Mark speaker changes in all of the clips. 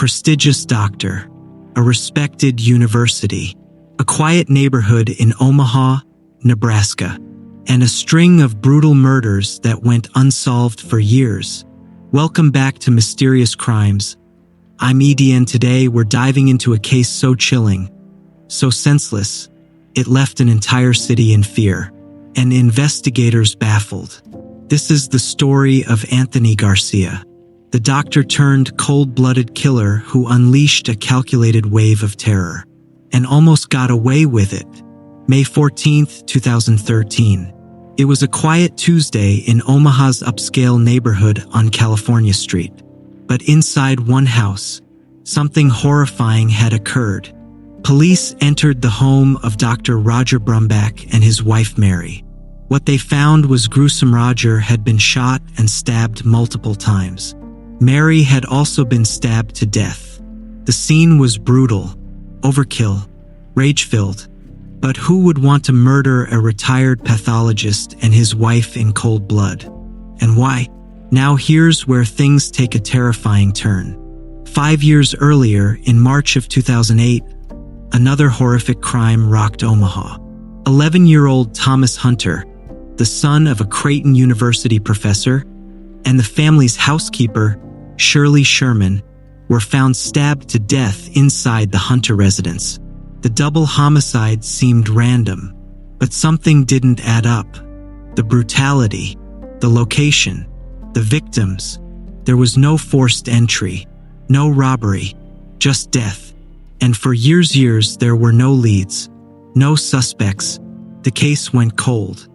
Speaker 1: prestigious doctor, a respected university, a quiet neighborhood in Omaha, Nebraska, and a string of brutal murders that went unsolved for years. Welcome back to Mysterious Crimes. I'm Edie, and today we're diving into a case so chilling, so senseless, it left an entire city in fear, and investigators baffled. This is the story of Anthony Garcia, the doctor-turned-cold-blooded killer who unleashed a calculated wave of terror, and almost got away with it. May 14, 2013. It was a quiet Tuesday in Omaha's upscale neighborhood on California Street. But inside one house, something horrifying had occurred. Police entered the home of Dr. Roger Brumback and his wife Mary. What they found was gruesome. Roger had been shot and stabbed multiple times. Mary had also been stabbed to death. The scene was brutal, overkill, rage-filled. But who would want to murder a retired pathologist and his wife in cold blood? And why? Now here's where things take a terrifying turn. 5 years earlier, in March of 2008, another horrific crime rocked Omaha. 11-year-old Thomas Hunter, the son of a Creighton University professor, and the family's housekeeper, Shirley Sherman, were found stabbed to death inside the Hunter residence. The double homicide seemed random, but something didn't add up. The brutality, the location, the victims. There was no forced entry, no robbery, just death. And for years there were no leads, no suspects. The case went cold,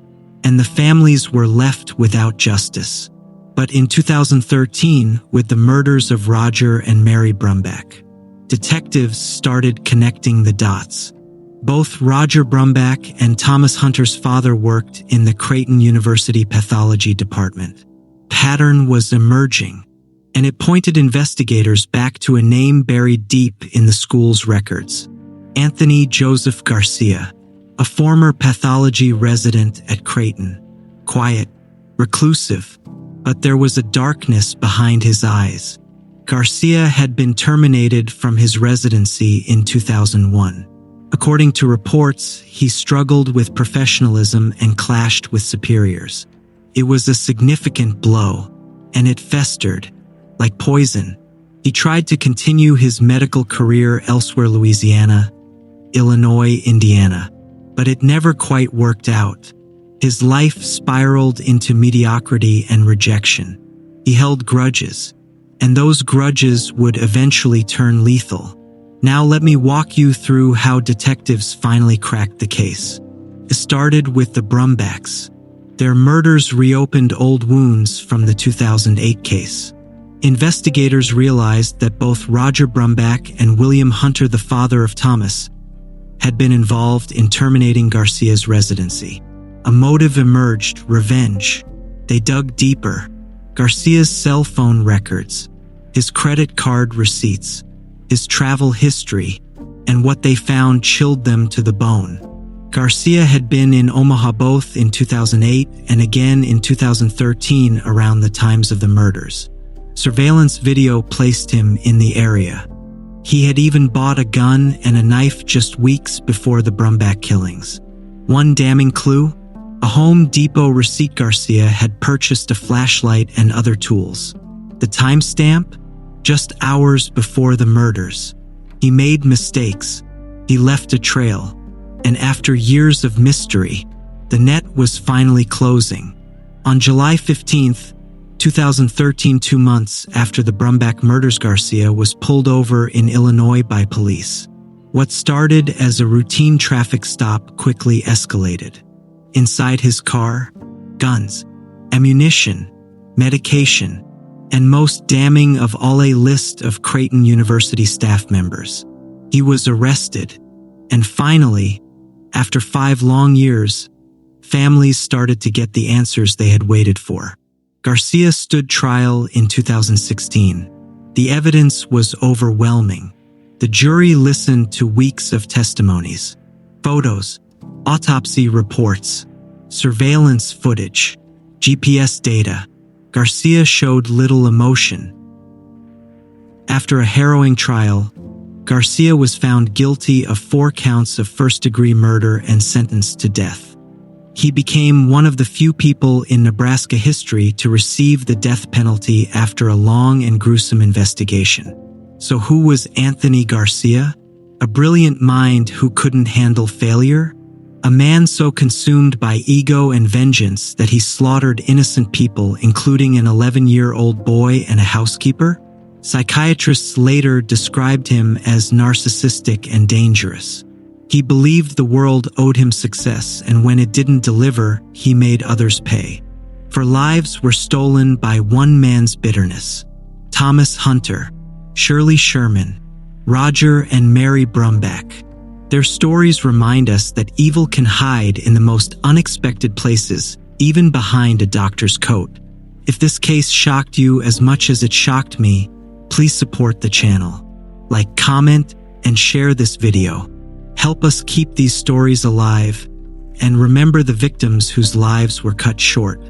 Speaker 1: and the families were left without justice. But in 2013, with the murders of Roger and Mary Brumback, detectives started connecting the dots. Both Roger Brumback and Thomas Hunter's father worked in the Creighton University pathology department. Pattern was emerging, and it pointed investigators back to a name buried deep in the school's records: Anthony Joseph Garcia, a former pathology resident at Creighton. Quiet, reclusive, but there was a darkness behind his eyes. Garcia had been terminated from his residency in 2001. According to reports, he struggled with professionalism and clashed with superiors. It was a significant blow, and it festered, like poison. He tried to continue his medical career elsewhere: Louisiana, Illinois, Indiana, but it never quite worked out. His life spiraled into mediocrity and rejection. He held grudges, and those grudges would eventually turn lethal. Now let me walk you through how detectives finally cracked the case. It started with the Brumbacks. Their murders reopened old wounds from the 2008 case. Investigators realized that both Roger Brumback and William Hunter, the father of Thomas, had been involved in terminating Garcia's residency. A motive emerged: revenge. They dug deeper. Garcia's cell phone records, his credit card receipts, his travel history, and what they found chilled them to the bone. Garcia had been in Omaha both in 2008 and again in 2013, around the times of the murders. Surveillance video placed him in the area. He had even bought a gun and a knife just weeks before the Brumback killings. One damning clue? A Home Depot receipt. Garcia had purchased a flashlight and other tools. The timestamp? Just hours before the murders. He made mistakes. He left a trail. And after years of mystery, the net was finally closing. On July 15, 2013, 2 months after the Brumback murders, Garcia was pulled over in Illinois by police. What started as a routine traffic stop quickly escalated. Inside his car, guns, ammunition, medication, and most damning of all, a list of Creighton University staff members. He was arrested, and finally, after 5 long years, families started to get the answers they had waited for. Garcia stood trial in 2016. The evidence was overwhelming. The jury listened to weeks of testimonies, photos, autopsy reports, surveillance footage, GPS data. Garcia showed little emotion. After a harrowing trial, Garcia was found guilty of 4 counts of first-degree murder and sentenced to death. He became one of the few people in Nebraska history to receive the death penalty after a long and gruesome investigation. So who was Anthony Garcia? A brilliant mind who couldn't handle failure? A man so consumed by ego and vengeance that he slaughtered innocent people, including an 11-year-old boy and a housekeeper? Psychiatrists later described him as narcissistic and dangerous. He believed the world owed him success, and when it didn't deliver, he made others pay. For lives were stolen by one man's bitterness. Thomas Hunter, Shirley Sherman, Roger and Mary Brumback. Their stories remind us that evil can hide in the most unexpected places, even behind a doctor's coat. If this case shocked you as much as it shocked me, please support the channel. Like, comment, and share this video. Help us keep these stories alive, and remember the victims whose lives were cut short.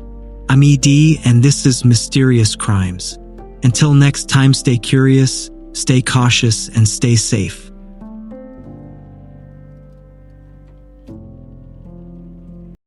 Speaker 1: I'm ED, and this is Mysterious Crimes. Until next time, stay curious, stay cautious, and stay safe.